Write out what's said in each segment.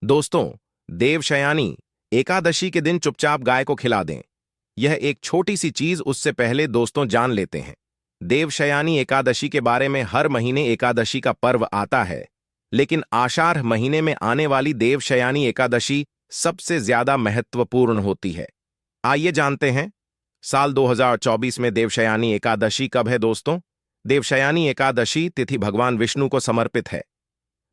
दोस्तों, देवशयानी एकादशी के दिन चुपचाप गाय को खिला दें। यह एक छोटी सी चीज, उससे पहले दोस्तों जान लेते हैं देवशयानी एकादशी के बारे में। हर महीने एकादशी का पर्व आता है, लेकिन आषाढ़ महीने में आने वाली देवशयानी एकादशी सबसे ज्यादा महत्वपूर्ण होती है। आइए जानते हैं, साल 2024 में देवशयानी एकादशी कब है दोस्तों? देवशयानी एकादशी तिथि भगवान विष्णु को समर्पित है।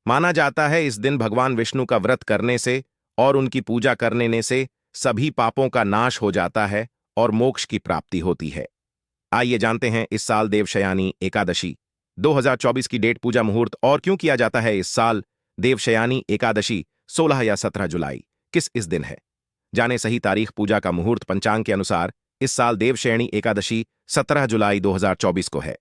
माना जाता है इस दिन भगवान विष्णु का व्रत करने से और उनकी पूजा करने से सभी पापों का नाश हो जाता है और मोक्ष की प्राप्ति होती है। आइए जानते हैं इस साल देवशयानी एकादशी 2024 की डेट, पूजा मुहूर्त और क्यों किया जाता है इस साल देवशयानी एकादशी 16 या 17 जुलाई किस इस दिन है। जाने सही तारीख, पूजा का मुहूर्त। पंचांग के अनुसार इस साल देवशयनी एकादशी 17 जुलाई 2024 को है।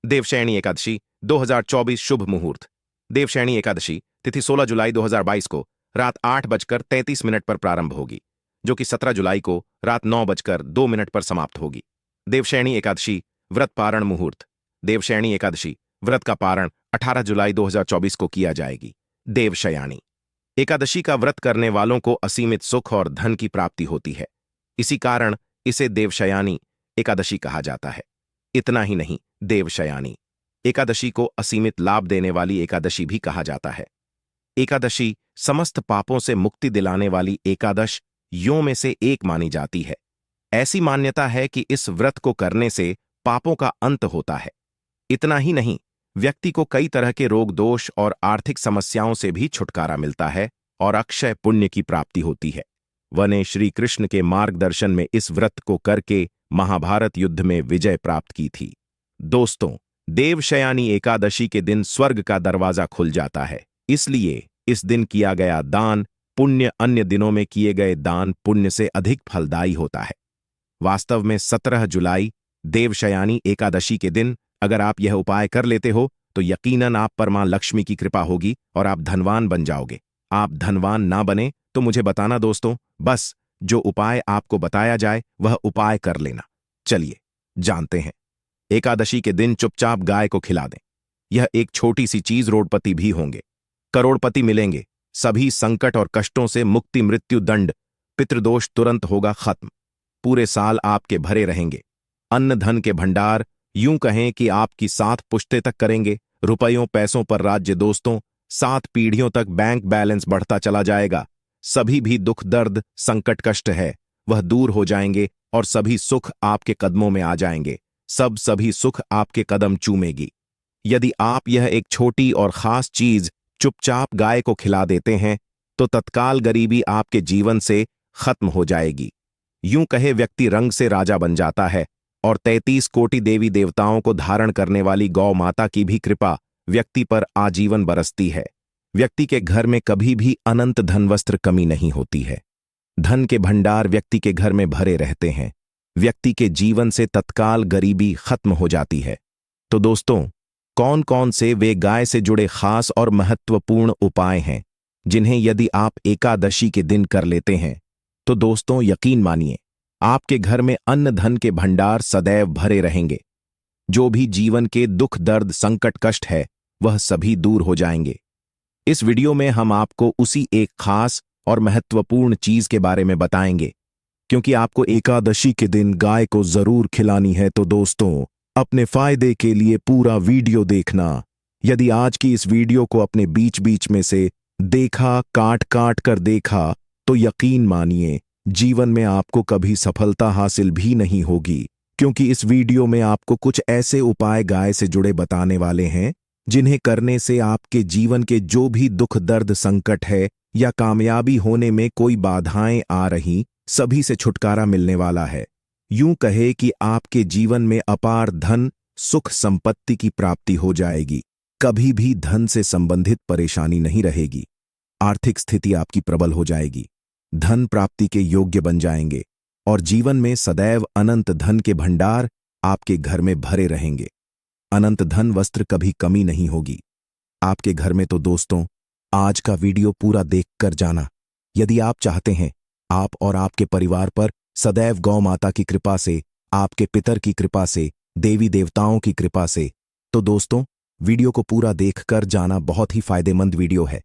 देवशयनी एकादशी 2024 शुभ मुहूर्त। देवशयनी एकादशी तिथि 16 जुलाई 2022 को रात 8:33 पर प्रारंभ होगी, जो कि 17 जुलाई को रात 9:02 पर समाप्त होगी। देवशयनी एकादशी व्रत पारण मुहूर्त। देवशयनी एकादशी व्रत का पारण 18 जुलाई 2024 को किया जाएगी। देवशयानी एकादशी का व्रत करने वालों को असीमित सुख और धन की प्राप्ति होती है, इसी कारण इसे देवशयानी एकादशी कहा जाता है। इतना ही नहीं, देवशयानी एकादशी को असीमित लाभ देने वाली एकादशी भी कहा जाता है। एकादशी समस्त पापों से मुक्ति दिलाने वाली एकादश यों में से एक मानी जाती है। ऐसी मान्यता है कि इस व्रत को करने से पापों का अंत होता है। इतना ही नहीं, व्यक्ति को कई तरह के रोग दोष और आर्थिक समस्याओं से भी छुटकारा मिलता है और अक्षय पुण्य की प्राप्ति होती है। वने श्री कृष्ण के मार्गदर्शन में इस व्रत को करके महाभारत युद्ध में विजय प्राप्त की थी। दोस्तों, देवशयानी एकादशी के दिन स्वर्ग का दरवाजा खुल जाता है, इसलिए इस दिन किया गया दान पुण्य अन्य दिनों में किए गए दान पुण्य से अधिक फलदायी होता है। वास्तव में 17 जुलाई देवशयानी एकादशी के दिन अगर आप यह उपाय कर लेते हो तो यकीनन आप पर मां लक्ष्मी की कृपा होगी और आप धनवान बन जाओगे। आप धनवान ना बने तो मुझे बताना दोस्तों, बस जो उपाय आपको बताया जाए वह उपाय कर लेना। चलिए जानते हैं। एकादशी के दिन चुपचाप गाय को खिला दें। यह एक छोटी सी चीज, रोडपति भी होंगे, करोड़पति मिलेंगे, सभी संकट और कष्टों से मुक्ति, मृत्यु दंड, पितृदोष तुरंत होगा खत्म। पूरे साल आपके भरे रहेंगे। अन्न धन के भंडार यूं कहें कि आपकी 7 पुश्ते तक करेंगे। रुपयों पैसों पर राज्य दोस्तों, 7 पीढ़ियों तक बैंक बैलेंस बढ़ता चला जाएगा। सभी भी दुख दर्द संकट कष्ट है वह दूर हो जाएंगे और सभी सुख आपके कदमों में आ जाएंगे। सभी सुख आपके कदम चूमेगी। यदि आप यह एक छोटी और खास चीज चुपचाप गाय को खिला देते हैं तो तत्काल गरीबी आपके जीवन से खत्म हो जाएगी। यूं कहे व्यक्ति रंग से राजा बन जाता है और 33 कोटि देवी देवताओं को धारण करने वाली गौ माता की भी कृपा व्यक्ति पर आजीवन बरसती है। व्यक्ति के घर में कभी भी अनंत धन वस्त्र कमी नहीं होती है। धन के भंडार व्यक्ति के घर में भरे रहते हैं। व्यक्ति के जीवन से तत्काल गरीबी खत्म हो जाती है। तो दोस्तों, कौन कौन से वे गाय से जुड़े खास और महत्वपूर्ण उपाय हैं जिन्हें यदि आप एकादशी के दिन कर लेते हैं तो दोस्तों यकीन मानिए आपके घर में अन्न धन के भंडार सदैव भरे रहेंगे। जो भी जीवन के दुख दर्द संकट कष्ट है वह सभी दूर हो जाएंगे। इस वीडियो में हम आपको उसी एक खास और महत्वपूर्ण चीज के बारे में बताएंगे। क्योंकि आपको एकादशी के दिन गाय को जरूर खिलानी है, तो दोस्तों अपने फायदे के लिए पूरा वीडियो देखना। यदि आज की इस वीडियो को अपने बीच बीच में से देखा, काट काट कर देखा, तो यकीन मानिए जीवन में आपको कभी सफलता हासिल भी नहीं होगी। क्योंकि इस वीडियो में आपको कुछ ऐसे उपाय गाय से जुड़े बताने वाले हैं जिन्हें करने से आपके जीवन के जो भी दुख दर्द संकट है या कामयाबी होने में कोई बाधाएं आ रही, सभी से छुटकारा मिलने वाला है। यूं कहे कि आपके जीवन में अपार धन सुख संपत्ति की प्राप्ति हो जाएगी। कभी भी धन से संबंधित परेशानी नहीं रहेगी। आर्थिक स्थिति आपकी प्रबल हो जाएगी। धन प्राप्ति के योग्य बन जाएंगे और जीवन में सदैव अनंत धन के भंडार आपके घर में भरे रहेंगे। अनंत धन वस्त्र कभी कमी नहीं होगी आपके घर में। तो दोस्तों, आज का वीडियो पूरा देखकर जाना। यदि आप चाहते हैं आप और आपके परिवार पर सदैव गौ माता की कृपा से, आपके पितर की कृपा से, देवी देवताओं की कृपा से, तो दोस्तों वीडियो को पूरा देखकर जाना। बहुत ही फायदेमंद वीडियो है।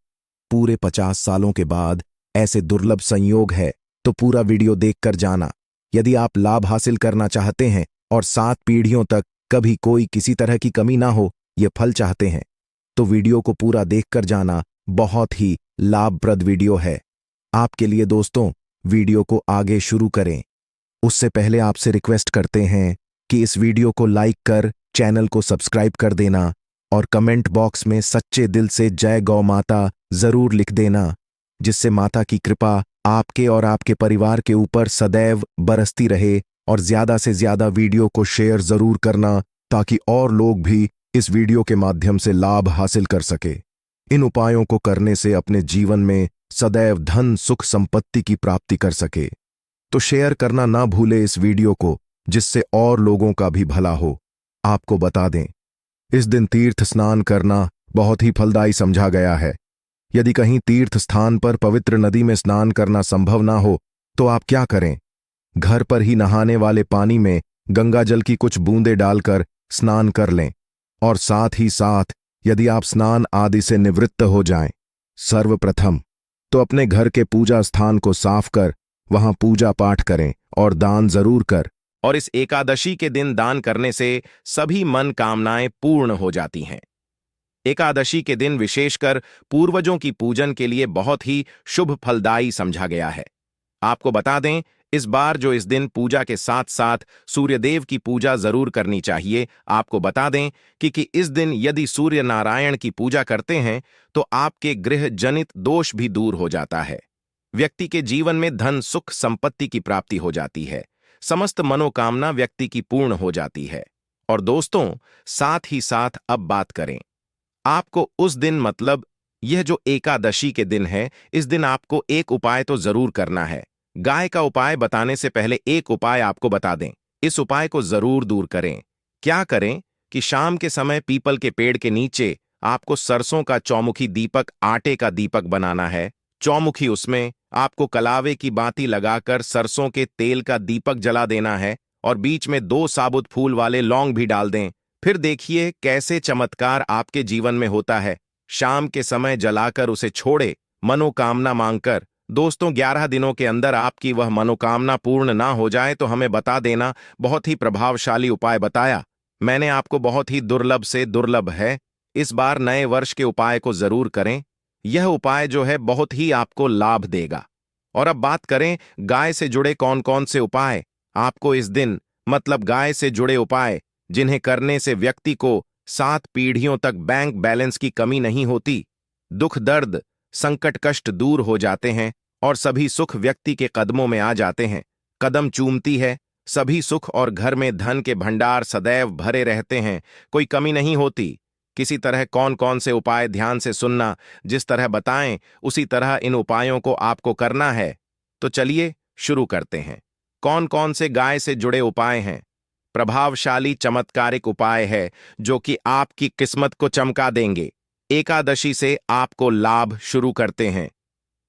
पूरे 50 सालों के बाद ऐसे दुर्लभ संयोग है, तो पूरा वीडियो देखकर जाना। यदि आप लाभ हासिल करना चाहते हैं और 7 पीढ़ियों तक कभी कोई किसी तरह की कमी ना हो, ये फल चाहते हैं, तो वीडियो को पूरा देखकर जाना। बहुत ही लाभप्रद वीडियो है आपके लिए। दोस्तों, वीडियो को आगे शुरू करें उससे पहले आपसे रिक्वेस्ट करते हैं कि इस वीडियो को लाइक कर चैनल को सब्सक्राइब कर देना और कमेंट बॉक्स में सच्चे दिल से जय गौ माता जरूर लिख देना, जिससे माता की कृपा आपके और आपके परिवार के ऊपर सदैव बरसती रहे। और ज्यादा से ज्यादा वीडियो को शेयर जरूर करना, ताकि और लोग भी इस वीडियो के माध्यम से लाभ हासिल कर सके। इन उपायों को करने से अपने जीवन में सदैव धन सुख संपत्ति की प्राप्ति कर सके। तो शेयर करना ना भूले इस वीडियो को, जिससे और लोगों का भी भला हो। आपको बता दें, इस दिन तीर्थ स्नान करना बहुत ही फलदायी समझा गया है। यदि कहीं तीर्थ स्थान पर पवित्र नदी में स्नान करना संभव ना हो, तो आप क्या करें, घर पर ही नहाने वाले पानी में गंगा जल की कुछ बूंदें डालकर स्नान कर लें। और साथ ही साथ यदि आप स्नान आदि से निवृत्त हो जाएं, सर्वप्रथम तो अपने घर के पूजा स्थान को साफ कर वहां पूजा पाठ करें और दान जरूर कर। और इस एकादशी के दिन दान करने से सभी मन कामनाएं पूर्ण हो जाती हैं। एकादशी के दिन विशेषकर पूर्वजों की पूजन के लिए बहुत ही शुभ फलदायी समझा गया है। आपको बता दें, इस बार जो इस दिन पूजा के साथ साथ सूर्यदेव की पूजा जरूर करनी चाहिए। आपको बता दें कि इस दिन यदि सूर्य नारायण की पूजा करते हैं तो आपके गृह जनित दोष भी दूर हो जाता है। व्यक्ति के जीवन में धन सुख संपत्ति की प्राप्ति हो जाती है। समस्त मनोकामना व्यक्ति की पूर्ण हो जाती है। और दोस्तों, साथ ही साथ अब बात करें, आपको उस दिन मतलब यह जो एकादशी के दिन है, इस दिन आपको एक उपाय तो जरूर करना है। गाय का उपाय बताने से पहले एक उपाय आपको बता दें। इस उपाय को जरूर दूर करें। क्या करें कि शाम के समय पीपल के पेड़ के नीचे आपको सरसों का चौमुखी दीपक, आटे का दीपक बनाना है। चौमुखी, उसमें आपको कलावे की बाती लगाकर सरसों के तेल का दीपक जला देना है और बीच में 2 साबुत फूल वाले लौंग भी डाल दें। फिर देखिए कैसे चमत्कार आपके जीवन में होता है। शाम के समय जलाकर उसे छोड़े, मनोकामना मांगकर। दोस्तों, 11 दिनों के अंदर आपकी वह मनोकामना पूर्ण ना हो जाए तो हमें बता देना। बहुत ही प्रभावशाली उपाय बताया मैंने आपको, बहुत ही दुर्लभ से दुर्लभ है। इस बार नए वर्ष के उपाय को जरूर करें। यह उपाय जो है बहुत ही आपको लाभ देगा। और अब बात करें गाय से जुड़े कौन कौन से उपाय आपको इस दिन मतलब गाय से जुड़े उपाय, जिन्हें करने से व्यक्ति को 7 पीढ़ियों तक बैंक बैलेंस की कमी नहीं होती, दुख दर्द संकट कष्ट दूर हो जाते हैं और सभी सुख व्यक्ति के कदमों में आ जाते हैं। कदम चूमती है सभी सुख और घर में धन के भंडार सदैव भरे रहते हैं, कोई कमी नहीं होती। किसी तरह कौन कौन से उपाय ध्यान से सुनना, जिस तरह बताएं उसी तरह इन उपायों को आपको करना है। तो चलिए शुरू करते हैं। कौन कौन से गाय से जुड़े उपाय हैं? प्रभावशाली चमत्कारिक उपाय है जो कि आपकी किस्मत को चमका देंगे। एकादशी से आपको लाभ शुरू करते हैं।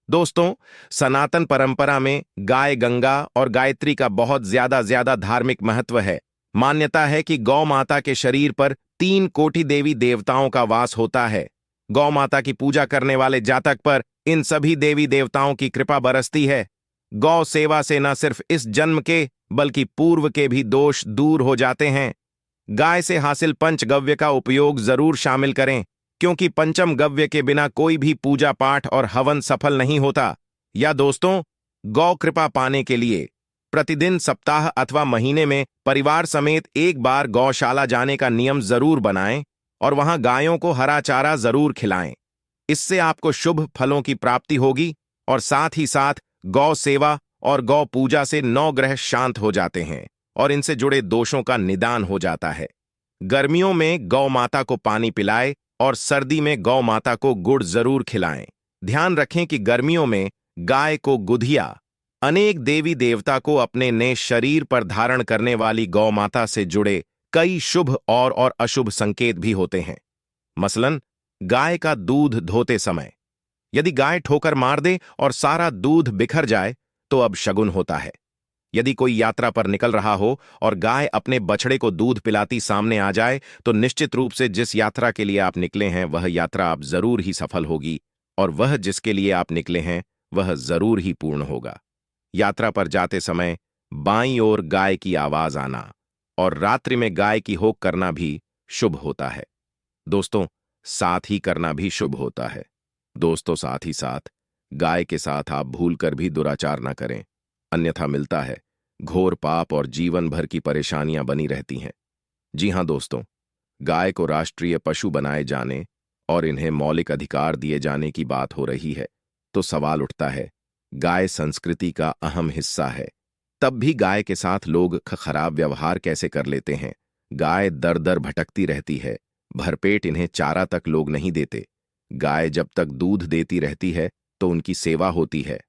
दोस्तों, सनातन परंपरा में गाय गंगा और गायत्री का बहुत ज्यादा धार्मिक महत्व है। मान्यता है कि गौ माता के शरीर पर 3 कोटि देवी देवताओं का वास होता है। गौ माता की पूजा करने वाले जातक पर इन सभी देवी देवताओं की कृपा बरसती है। गौ सेवा से न सिर्फ इस जन्म के बल्कि पूर्व के भी दोष दूर हो जाते हैं। गाय से हासिल पंचगव्य का उपयोग जरूर शामिल करें, क्योंकि पंचम गव्य के बिना कोई भी पूजा पाठ और हवन सफल नहीं होता। या दोस्तों, गौ कृपा पाने के लिए प्रतिदिन, सप्ताह अथवा महीने में परिवार समेत एक बार गौशाला जाने का नियम जरूर बनाएं और वहां गायों को हरा चारा जरूर खिलाएं। इससे आपको शुभ फलों की प्राप्ति होगी और साथ ही साथ गौ सेवा और गौ पूजा से 9 ग्रह शांत हो जाते हैं और इनसे जुड़े दोषों का निदान हो जाता है। गर्मियों में गौ माता को पानी पिलाएं और सर्दी में गौ माता को गुड़ जरूर खिलाएं। ध्यान रखें कि गर्मियों में गाय को गुधिया, अनेक देवी देवता को अपने नए शरीर पर धारण करने वाली गौ माता से जुड़े कई शुभ और अशुभ संकेत भी होते हैं। मसलन, गाय का दूध धोते समय यदि गाय ठोकर मार दे और सारा दूध बिखर जाए तो अब शगुन होता है। यदि कोई यात्रा पर निकल रहा हो और गाय अपने बछड़े को दूध पिलाती सामने आ जाए तो निश्चित रूप से जिस यात्रा के लिए आप निकले हैं वह यात्रा आप जरूर ही सफल होगी। और वह जिसके लिए आप निकले हैं वह जरूर ही पूर्ण होगा। यात्रा पर जाते समय बाईं ओर गाय की आवाज आना और रात्रि में गाय की होक करना भी शुभ होता है। दोस्तों, साथ ही करना भी शुभ होता है। दोस्तों, साथ ही साथ गाय के साथ आप भूलकर भी दुराचार न करें, अन्यथा मिलता है घोर पाप और जीवन भर की परेशानियां बनी रहती हैं। जी हां दोस्तों, गाय को राष्ट्रीय पशु बनाए जाने और इन्हें मौलिक अधिकार दिए जाने की बात हो रही है तो सवाल उठता है, गाय संस्कृति का अहम हिस्सा है, तब भी गाय के साथ लोग खराब व्यवहार कैसे कर लेते हैं। गाय दर दर भटकती रहती है, भरपेट इन्हें चारा तक लोग नहीं देते। गाय जब तक दूध देती रहती है तो उनकी सेवा होती है,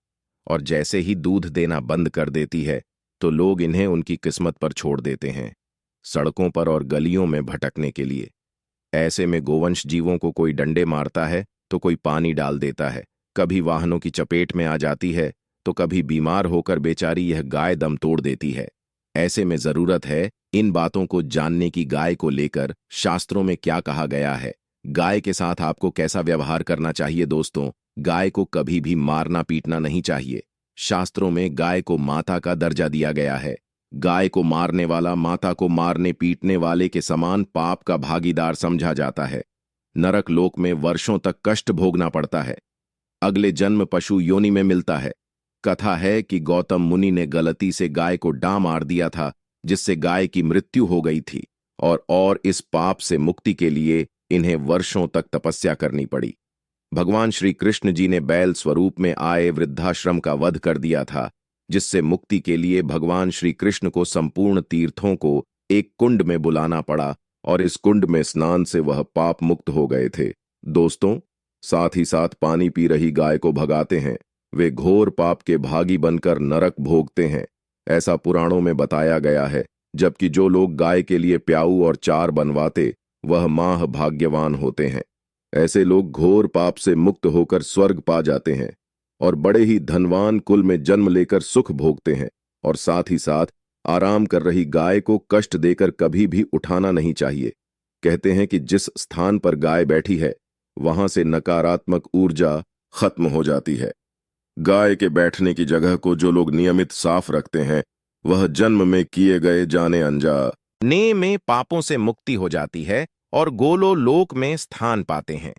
और जैसे ही दूध देना बंद कर देती है तो लोग इन्हें उनकी किस्मत पर छोड़ देते हैं, सड़कों पर और गलियों में भटकने के लिए। ऐसे में गोवंश जीवों को कोई डंडे मारता है तो कोई पानी डाल देता है, कभी वाहनों की चपेट में आ जाती है तो कभी बीमार होकर बेचारी यह गाय दम तोड़ देती है। ऐसे में जरूरत है इन बातों को जानने की, गाय को लेकर शास्त्रों में क्या कहा गया है, गाय के साथ आपको कैसा व्यवहार करना चाहिए। दोस्तों, गाय को कभी भी मारना पीटना नहीं चाहिए। शास्त्रों में गाय को माता का दर्जा दिया गया है। गाय को मारने वाला माता को मारने पीटने वाले के समान पाप का भागीदार समझा जाता है। नरक लोक में वर्षों तक कष्ट भोगना पड़ता है। अगले जन्म पशु योनि में मिलता है। कथा है कि गौतम मुनि ने गलती से गाय को डां मार दिया था, जिससे गाय की मृत्यु हो गई थी, और इस पाप से मुक्ति के लिए इन्हें वर्षों तक तपस्या करनी पड़ी। भगवान श्री कृष्ण जी ने बैल स्वरूप में आए वृद्धाश्रम का वध कर दिया था, जिससे मुक्ति के लिए भगवान श्री कृष्ण को संपूर्ण तीर्थों को एक कुंड में बुलाना पड़ा, और इस कुंड में स्नान से वह पाप मुक्त हो गए थे। दोस्तों, साथ ही साथ पानी पी रही गाय को भगाते हैं, वे घोर पाप के भागी बनकर नरक भोगते हैं, ऐसा पुराणों में बताया गया है। जबकि जो लोग गाय के लिए प्याऊ और चार बनवाते वह माह भाग्यवान होते हैं। ऐसे लोग घोर पाप से मुक्त होकर स्वर्ग पा जाते हैं और बड़े ही धनवान कुल में जन्म लेकर सुख भोगते हैं। और साथ ही साथ आराम कर रही गाय को कष्ट देकर कभी भी उठाना नहीं चाहिए। कहते हैं कि जिस स्थान पर गाय बैठी है वहां से नकारात्मक ऊर्जा खत्म हो जाती है। गाय के बैठने की जगह को जो लोग नियमित साफ रखते हैं वह जन्म में किए गए जाने अनजाने में पापों से मुक्ति हो जाती है और गोलो लोक में स्थान पाते हैं।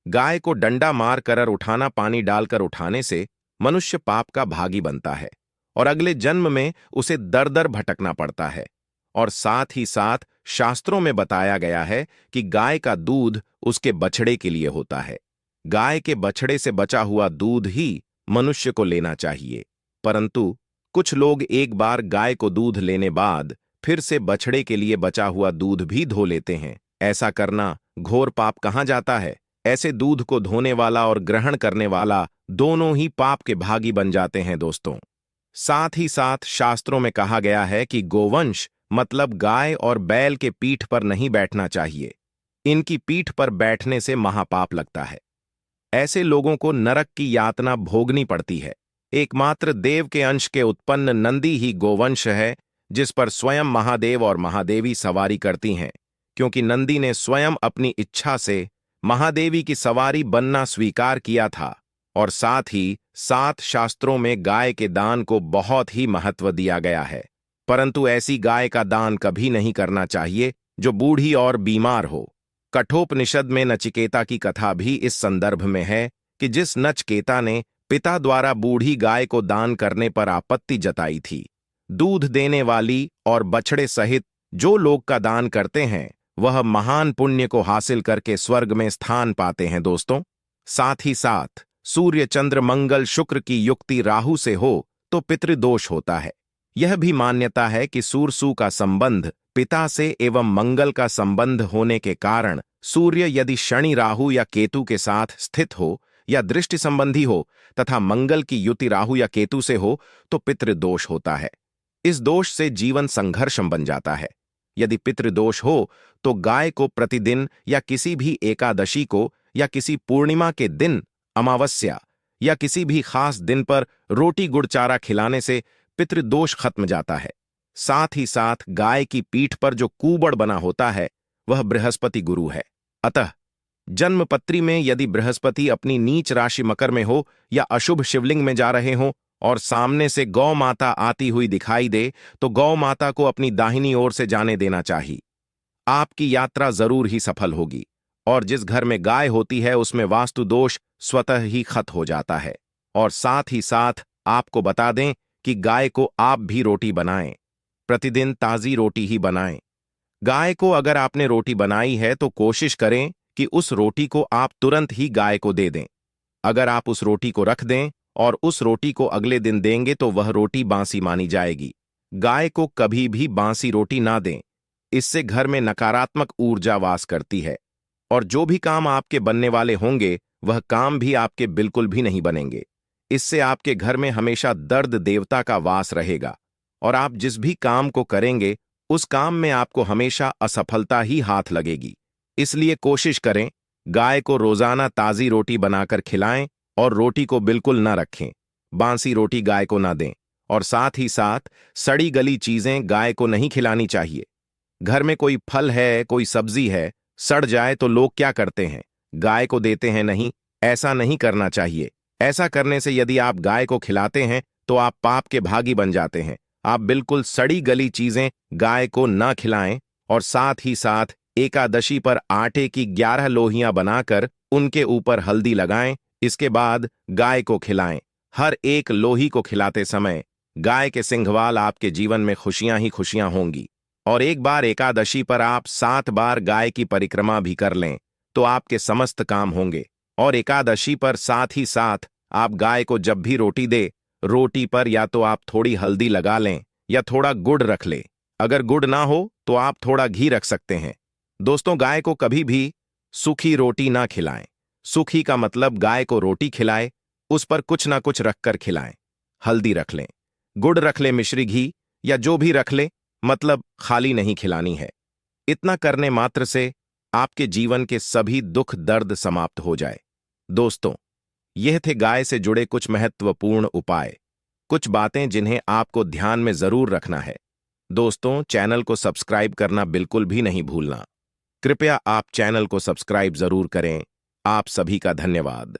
गाय को डंडा मार कर उठाना, पानी डालकर उठाने से मनुष्य पाप का भागी बनता है और अगले जन्म में उसे दर दर भटकना पड़ता है। और साथ ही साथ शास्त्रों में बताया गया है कि गाय का दूध उसके बछड़े के लिए होता है। गाय के बछड़े से बचा हुआ दूध ही मनुष्य को लेना चाहिए, परंतु कुछ लोग एक बार गाय को दूध लेने बाद फिर से बछड़े के लिए बचा हुआ दूध भी धो लेते हैं। ऐसा करना घोर पाप कहाँ जाता है। ऐसे दूध को धोने वाला और ग्रहण करने वाला दोनों ही पाप के भागी बन जाते हैं। दोस्तों, साथ ही साथ शास्त्रों में कहा गया है कि गोवंश मतलब गाय और बैल के पीठ पर नहीं बैठना चाहिए। इनकी पीठ पर बैठने से महापाप लगता है। ऐसे लोगों को नरक की यातना भोगनी पड़ती है। एकमात्र देव के अंश के उत्पन्न नंदी ही गोवंश है, जिस पर स्वयं महादेव और महादेवी सवारी करती हैं, क्योंकि नंदी ने स्वयं अपनी इच्छा से महादेवी की सवारी बनना स्वीकार किया था। और साथ ही सात शास्त्रों में गाय के दान को बहुत ही महत्व दिया गया है, परंतु ऐसी गाय का दान कभी नहीं करना चाहिए जो बूढ़ी और बीमार हो। कठोपनिषद में नचिकेता की कथा भी इस संदर्भ में है कि जिस नचकेता ने पिता द्वारा बूढ़ी गाय को दान करने पर आपत्ति जताई थी। दूध देने वाली और बछड़े सहित जो लोग का दान करते हैं वह महान पुण्य को हासिल करके स्वर्ग में स्थान पाते हैं। दोस्तों, साथ ही साथ सूर्य चंद्र मंगल शुक्र की युक्ति राहु से हो तो पितृदोष होता है। यह भी मान्यता है कि सूर्य का संबंध पिता से एवं मंगल का संबंध होने के कारण सूर्य यदि शनि राहु या केतु के साथ स्थित हो या दृष्टि संबंधी हो तथा मंगल की युति राहु या केतु से हो तो पितृदोष होता है। इस दोष से जीवन संघर्षम बन जाता है। यदि पितृदोष हो तो गाय को प्रतिदिन या किसी भी एकादशी को या किसी पूर्णिमा के दिन, अमावस्या या किसी भी खास दिन पर रोटी गुड़ चारा खिलाने से पितृदोष खत्म जाता है। साथ ही साथ गाय की पीठ पर जो कूबड़ बना होता है वह बृहस्पति गुरु है। अतः जन्मपत्री में यदि बृहस्पति अपनी नीच राशि मकर में हो या अशुभ शिवलिंग में जा रहे हो और सामने से गौ माता आती हुई दिखाई दे तो गौ माता को अपनी दाहिनी ओर से जाने देना चाहिए। आपकी यात्रा जरूर ही सफल होगी और जिस घर में गाय होती है उसमें वास्तु दोष स्वतः ही खत्म हो जाता है। और साथ ही साथ आपको बता दें कि गाय को आप भी रोटी बनाएं, प्रतिदिन ताजी रोटी ही बनाएं। गाय को अगर आपने रोटी बनाई है तो कोशिश करें कि उस रोटी को आप तुरंत ही गाय को दे दें। अगर आप उस रोटी को रख दें और उस रोटी को अगले दिन देंगे तो वह रोटी बासी मानी जाएगी। गाय को कभी भी बासी रोटी ना दें, इससे घर में नकारात्मक ऊर्जा वास करती है और जो भी काम आपके बनने वाले होंगे वह काम भी आपके बिल्कुल भी नहीं बनेंगे। इससे आपके घर में हमेशा दर्द देवता का वास रहेगा और आप जिस भी काम को करेंगे उस काम में आपको हमेशा असफलता ही हाथ लगेगी। इसलिए कोशिश करें गाय को रोजाना ताजी रोटी बनाकर खिलाएं और रोटी को बिल्कुल ना रखें, बासी रोटी गाय को ना दें और साथ ही साथ सड़ी गली चीजें गाय को नहीं खिलानी चाहिए। घर में कोई फल है, कोई सब्जी है, सड़ जाए तो लोग क्या करते हैं, गाय को देते हैं। नहीं, ऐसा नहीं करना चाहिए। ऐसा करने से यदि आप गाय को खिलाते हैं तो आप पाप के भागी बन जाते हैं। आप बिल्कुल सड़ी गली चीजें गाय को ना खिलाएं और साथ ही साथ एकादशी पर आटे की 11 लोहियां बनाकर उनके ऊपर हल्दी लगाएं। इसके बाद गाय को खिलाएं। हर एक लोही को खिलाते समय गाय के सिंघवाल आपके जीवन में खुशियां ही खुशियां होंगी। और एक बार एकादशी पर आप 7 बार गाय की परिक्रमा भी कर लें तो आपके समस्त काम होंगे। और एकादशी पर साथ ही साथ आप गाय को जब भी रोटी दे, रोटी पर या तो आप थोड़ी हल्दी लगा लें या थोड़ा गुड़ रख लें। अगर गुड़ ना हो तो आप थोड़ा घी रख सकते हैं। दोस्तों, गाय को कभी भी सूखी रोटी ना खिलाएं। सूखी का मतलब गाय को रोटी खिलाए, उस पर कुछ ना कुछ रखकर खिलाएं। हल्दी रख लें, गुड़ रख लें, मिश्री घी या जो भी रख लें, मतलब खाली नहीं खिलानी है। इतना करने मात्र से आपके जीवन के सभी दुख दर्द समाप्त हो जाए। दोस्तों, यह थे गाय से जुड़े कुछ महत्वपूर्ण उपाय, कुछ बातें जिन्हें आपको ध्यान में जरूर रखना है। दोस्तों, चैनल को सब्सक्राइब करना बिल्कुल भी नहीं भूलना। कृपया आप चैनल को सब्सक्राइब जरूर करें। आप सभी का धन्यवाद।